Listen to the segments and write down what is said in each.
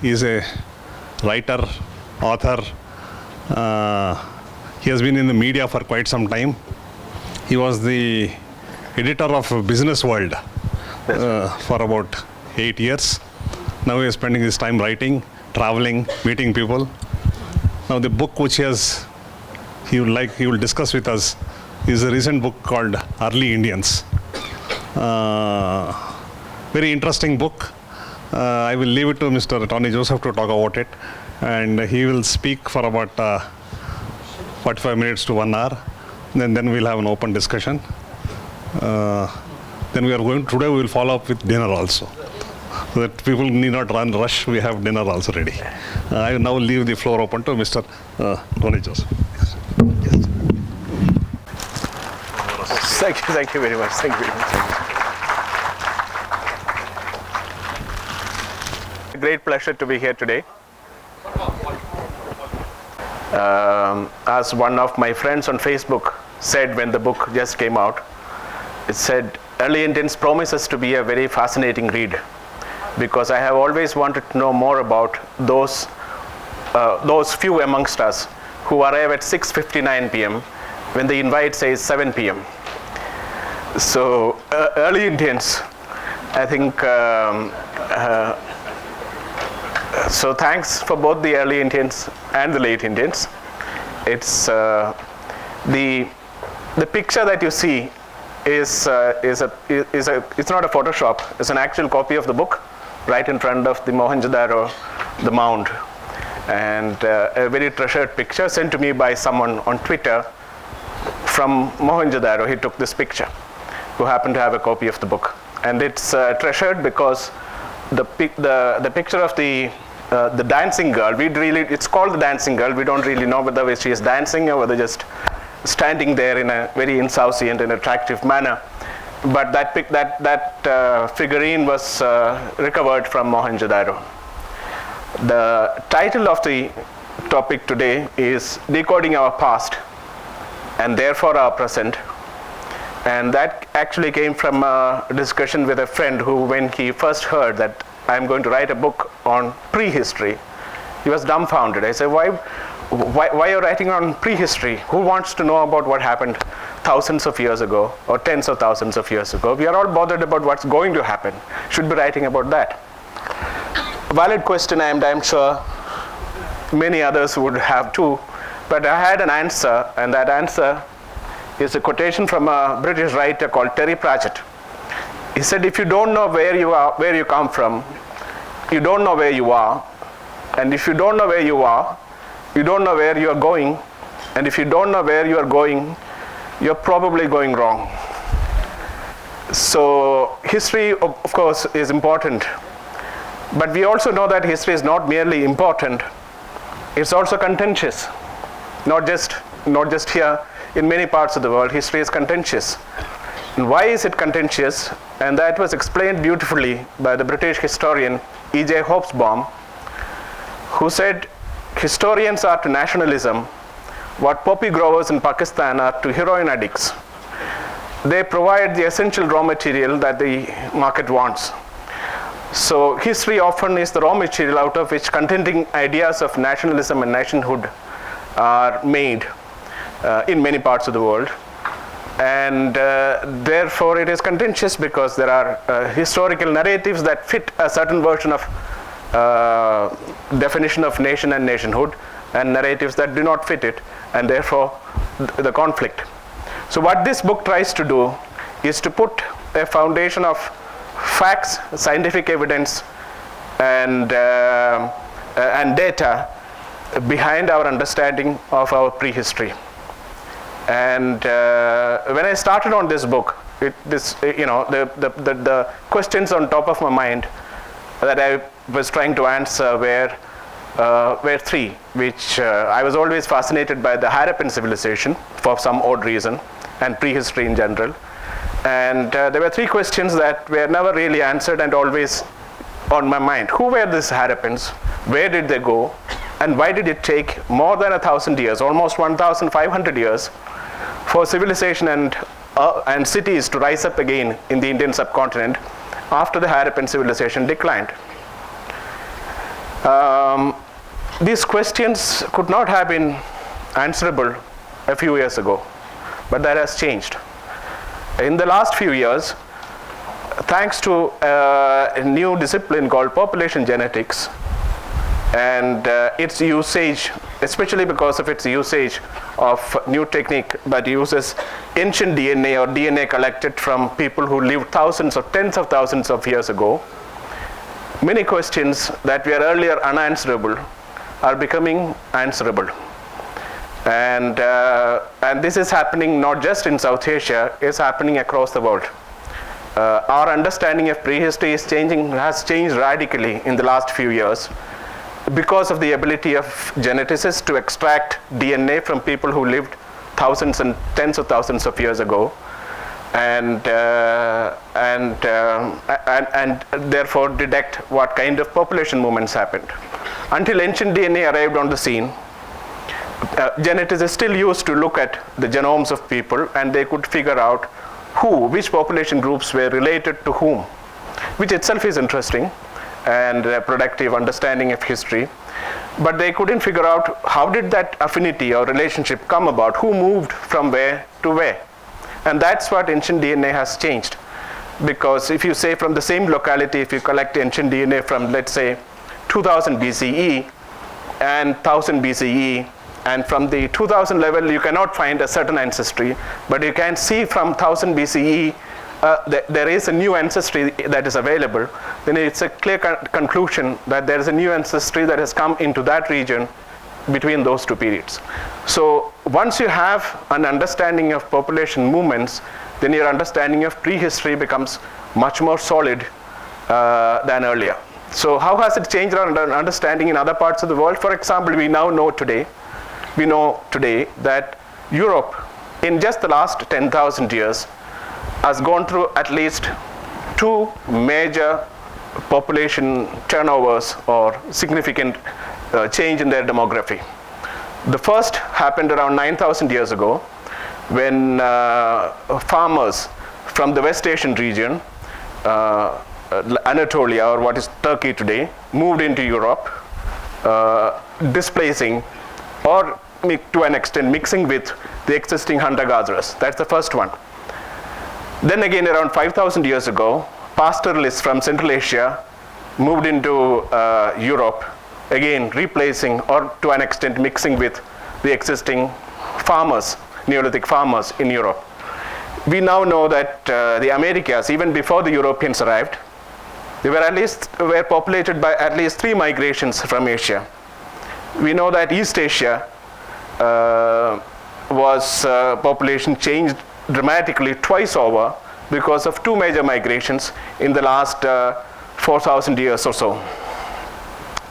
He is a writer, author. He has been in the media for quite some time. He was the editor of Business World for about 8 years. Now he is spending his time writing, traveling, meeting people. Now the book which he will discuss with us is a recent book called Early Indians. Very interesting book. I will leave it to Mr. Tony Joseph to talk about it, and he will speak for about 45 minutes to 1 hour. Then we'll have an open discussion. Then today we will follow up with dinner also, so that people need not rush. We have dinner also ready. I will now leave the floor open to Mr. Tony Joseph. Yes. Thank you very much. Thank you very much. A great pleasure to be here today. As one of my friends on Facebook said when the book just came out, it said, Early Indians promises to be a very fascinating read, because I have always wanted to know more about those few amongst us who arrive at 6:59 p.m. when the invite says 7 p.m. So early Indians, I think, so thanks for both the early Indians and the late Indians. It's the picture that you see is it's not a Photoshop. It's an actual copy of the book right in front of the Mohenjo-daro, the mound, and a very treasured picture sent to me by someone on Twitter from Mohenjo-daro. He took this picture, who happened to have a copy of the book, and it's treasured because the picture of the dancing girl, it's called the dancing girl. We don't really know whether she is dancing or whether just standing there in a very insouciant and attractive manner. But that figurine was recovered from Mohenjo-daro. The title of the topic today is Decoding Our Past and Therefore Our Present. And that actually came from a discussion with a friend who, when he first heard that I'm going to write a book on prehistory, he was dumbfounded. I said, why are you writing on prehistory? Who wants to know about what happened thousands of years ago or tens of thousands of years ago? We are all bothered about what's going to happen. Should be writing about that. Valid question, and I'm sure many others would have too. But I had an answer, and that answer is a quotation from a British writer called Terry Pratchett. He said, if you don't know where you come from, you don't know where you are. And if you don't know where you are, you don't know where you are going. And if you don't know where you are going, you're probably going wrong. So history, of course, is important. But we also know that history is not merely important, it's also contentious. Not just here. In many parts of the world, history is contentious. And why is it contentious? And that was explained beautifully by the British historian E.J. Hobsbawm, who said, historians are to nationalism what poppy growers in Pakistan are to heroin addicts. They provide the essential raw material that the market wants. So history often is the raw material out of which contending ideas of nationalism and nationhood are made in many parts of the world. And therefore it is contentious because there are historical narratives that fit a certain version of definition of nation and nationhood, and narratives that do not fit it, and therefore the conflict. So what this book tries to do is to put a foundation of facts, scientific evidence, and data behind our understanding of our prehistory. And when I started on this book, the questions on top of my mind that I was trying to answer were three, which I was always fascinated by the Harappan civilization for some odd reason, and prehistory in general. And there were three questions that were never really answered and always on my mind. Who were these Harappans? Where did they go? And why did it take more than 1,000 years, almost 1,500 years, for civilization and cities to rise up again in the Indian subcontinent after the Harappan civilization declined? These questions could not have been answerable a few years ago, but that has changed. In the last few years, thanks to a new discipline called population genetics and its usage, especially because of its usage of new technique that uses ancient DNA or DNA collected from people who lived thousands or tens of thousands of years ago, many questions that were earlier unanswerable are becoming answerable. And this is happening not just in South Asia, it's happening across the world. Our understanding of prehistory has changed radically in the last few years because of the ability of geneticists to extract DNA from people who lived thousands and tens of thousands of years ago, and therefore detect what kind of population movements happened. Until ancient DNA arrived on the scene, geneticists still used to look at the genomes of people, and they could figure out which population groups were related to whom, which itself is interesting and a productive understanding of history. But they couldn't figure out how did that affinity or relationship come about, who moved from where to where. And that's what ancient DNA has changed. Because if you say from the same locality, if you collect ancient DNA from, let's say, 2000 BCE and 1000 BCE, and from the 2000 level you cannot find a certain ancestry, but you can see from 1000 BCE there is a new ancestry that is available, then it's a clear conclusion that there is a new ancestry that has come into that region between those two periods. So once you have an understanding of population movements, then your understanding of prehistory becomes much more solid than earlier. So how has it changed our understanding in other parts of the world? For example, we know today that Europe, in just the last 10,000 years, has gone through at least two major population turnovers or significant change in their demography. The first happened around 9,000 years ago when farmers from the West Asian region, Anatolia, or what is Turkey today, moved into Europe, displacing or to an extent mixing with the existing hunter-gatherers. That's the first one. Then again, around 5,000 years ago, pastoralists from Central Asia moved into Europe, again replacing or to an extent mixing with the existing farmers, Neolithic farmers in Europe. We now know that the Americas, even before the Europeans arrived, they were populated by at least 3 migrations from Asia. We know that East Asia population changed dramatically twice over because of 2 major migrations in the last 4,000 years or so.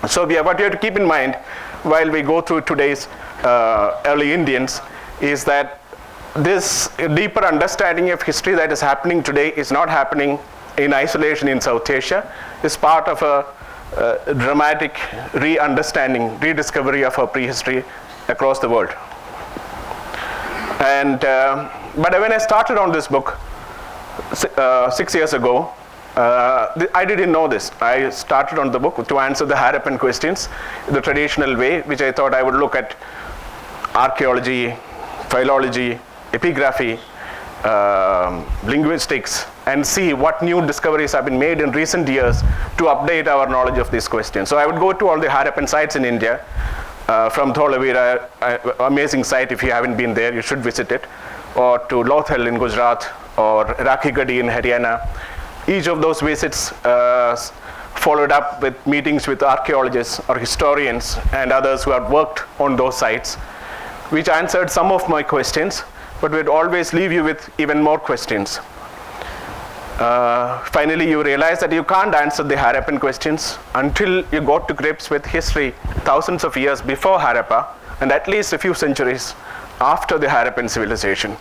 So what you have to keep in mind while we go through today's early Indians is that this deeper understanding of history that is happening today is not happening in isolation in South Asia. It's part of a dramatic re-understanding, rediscovery of our prehistory across the world. And but when I started on this book 6 years ago, I didn't know this. I started on the book to answer the Harappan questions the traditional way, which I thought I would look at archaeology, philology, epigraphy, linguistics, and see what new discoveries have been made in recent years to update our knowledge of these questions. So I would go to all the Harappan sites in India, from Dholavira, amazing site. If you haven't been there, you should visit it, or to Lothal in Gujarat, or Rakhigadi in Haryana. Each of those visits followed up with meetings with archaeologists or historians and others who had worked on those sites, which answered some of my questions, but would always leave you with even more questions. Finally, you realize that you can't answer the Harappan questions until you got to grips with history thousands of years before Harappa and at least a few centuries after the Harappan civilization.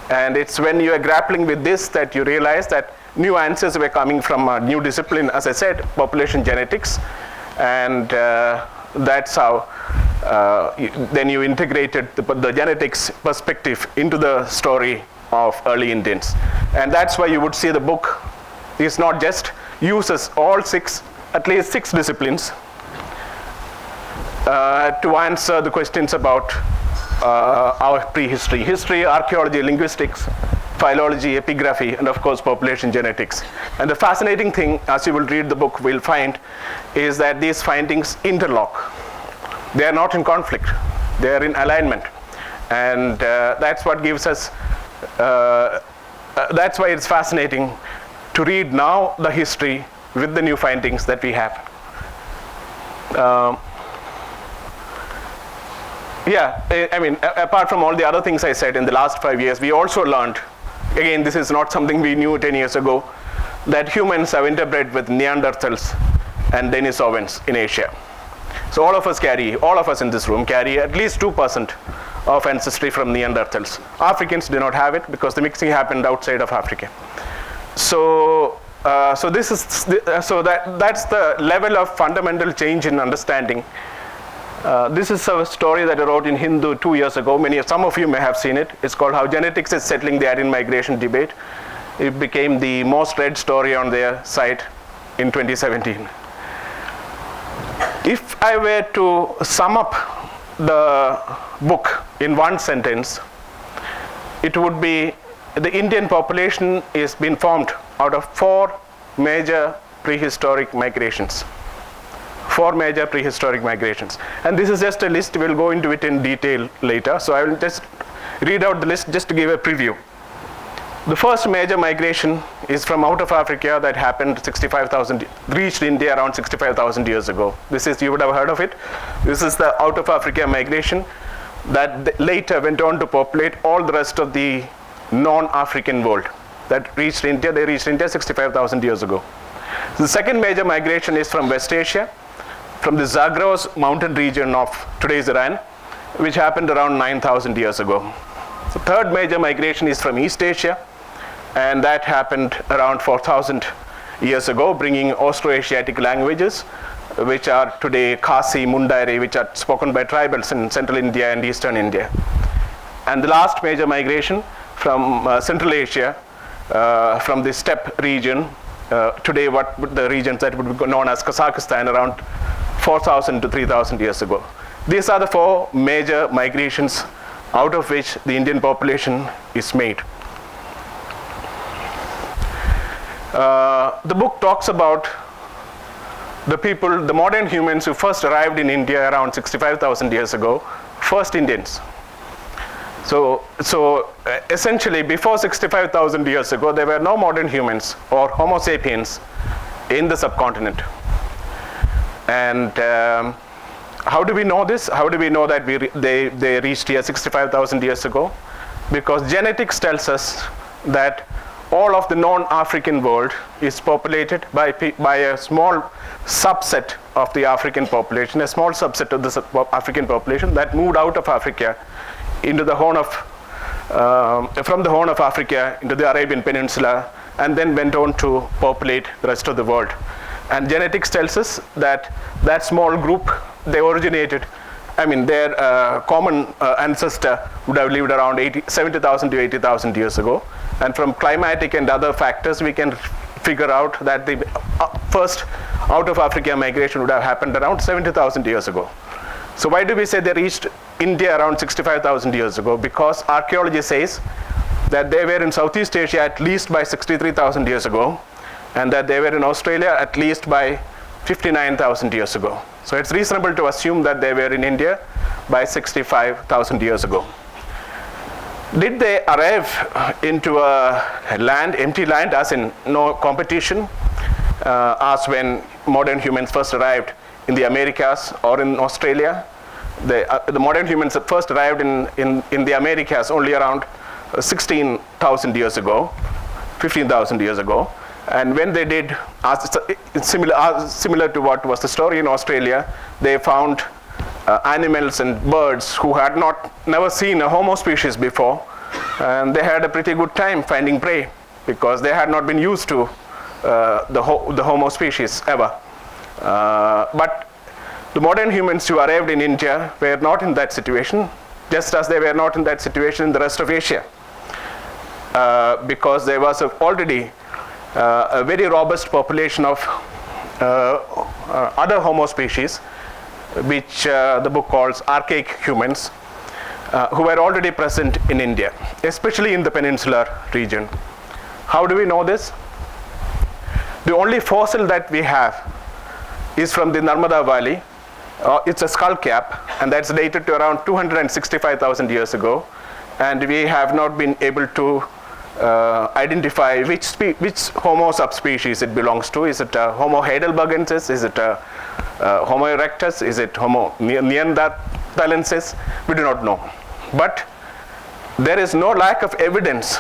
And it's when you are grappling with this that you realize that new answers were coming from a new discipline, as I said, population genetics, and that's how then you integrated the genetics perspective into the story of early Indians. And that's why you would see the book is not just uses all at least six disciplines, to answer the questions about our prehistory, history, archaeology, linguistics, philology, epigraphy, and of course population genetics. And the fascinating thing, as you will read the book, will find, is that these findings interlock. They are not in conflict, they are in alignment. And that's what gives us, that's why it's fascinating to read now the history with the new findings that we have. I mean, apart from all the other things I said in the last 5 years, we also learned, again, this is not something we knew 10 years ago, that humans have interbred with Neanderthals and Denisovans in Asia. So all of us in this room carry at least 2% of ancestry from Neanderthals. Africans do not have it because the mixing happened outside of Africa. So that's the level of fundamental change in understanding. This is a story that I wrote in Hindu 2 years ago. Some of you may have seen it. It's called How Genetics is Settling the Aryan Migration Debate. It became the most read story on their site in 2017. If I were to sum up the book in one sentence, it would be the Indian population is been formed out of 4 major prehistoric migrations. 4 major prehistoric migrations. And this is just a list. We'll go into it in detail later. So I will just read out the list just to give a preview. The first major migration is from out of Africa that happened 65,000, reached India around 65,000 years ago. This is, you would have heard of it. This is the out of Africa migration that later went on to populate all the rest of the non-African world. That reached India, they reached India 65,000 years ago. The second major migration is from West Asia, from the Zagros mountain region of today's Iran, which happened around 9,000 years ago. The third major migration is from East Asia, and that happened around 4,000 years ago, bringing Austroasiatic languages, which are today Khasi, Mundari, which are spoken by tribals in central India and eastern India. And the last major migration from Central Asia, from the steppe region, today the regions that would be known as Kazakhstan, around 4,000 to 3,000 years ago. These are the 4 major migrations out of which the Indian population is made. The book talks about the people, the modern humans who first arrived in India around 65,000 years ago, first Indians. So essentially, before 65,000 years ago, there were no modern humans or Homo sapiens in the subcontinent. And how do we know this? How do we know that they reached here 65,000 years ago? Because genetics tells us that all of the non-African world is populated by a small subset of the African population, a small subset of the African population that moved out of Africa into the Horn of, from the Horn of Africa into the Arabian Peninsula, and then went on to populate the rest of the world. And genetics tells us that that small group, they originated, I mean, their common ancestor would have lived around 70,000 to 80,000 years ago. And from climatic and other factors, we can figure out that the first out of Africa migration would have happened around 70,000 years ago. So why do we say they reached India around 65,000 years ago? Because archaeology says that they were in Southeast Asia at least by 63,000 years ago, and that they were in Australia at least by 59,000 years ago. So it's reasonable to assume that they were in India by 65,000 years ago. Did they arrive into a land, empty land, as in no competition, as when modern humans first arrived in the Americas or in Australia? The modern humans first arrived in the Americas only around 16,000 years ago, 15,000 years ago. And when they did, similar to what was the story in Australia, they found animals and birds who had never seen a Homo species before, and they had a pretty good time finding prey because they had not been used to the Homo species ever. But the modern humans who arrived in India were not in that situation, just as they were not in that situation in the rest of Asia, because there was already a very robust population of other Homo species which the book calls Archaic Humans, who were already present in India, especially in the peninsular region. How do we know this? The only fossil that we have is from the Narmada Valley. It's a skull cap, and that's dated to around 265,000 years ago. And we have not been able to identify which Homo subspecies it belongs to. Is it Homo heidelbergensis? Is it Homo erectus? Is it Homo neanderthalensis? We do not know. But there is no lack of evidence.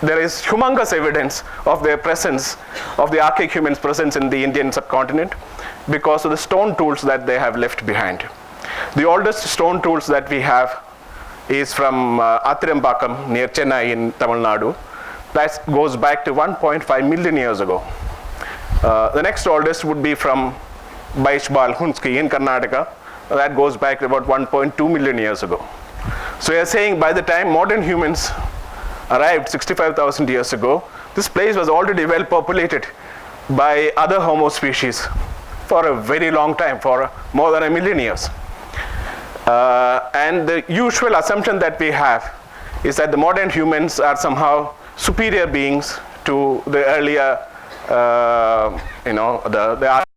There is humongous evidence of their presence, of the archaic humans' presence in the Indian subcontinent, because of the stone tools that they have left behind. The oldest stone tools that we have is from Athirambakam near Chennai in Tamil Nadu. That goes back to 1.5 million years ago. The next oldest would be from Baishbal Hunski in Karnataka. That goes back to about 1.2 million years ago. So we are saying by the time modern humans arrived 65,000 years ago, this place was already well populated by other Homo species for a very long time, for more than 1 million years. And the usual assumption that we have is that the modern humans are somehow superior beings to the earlier, the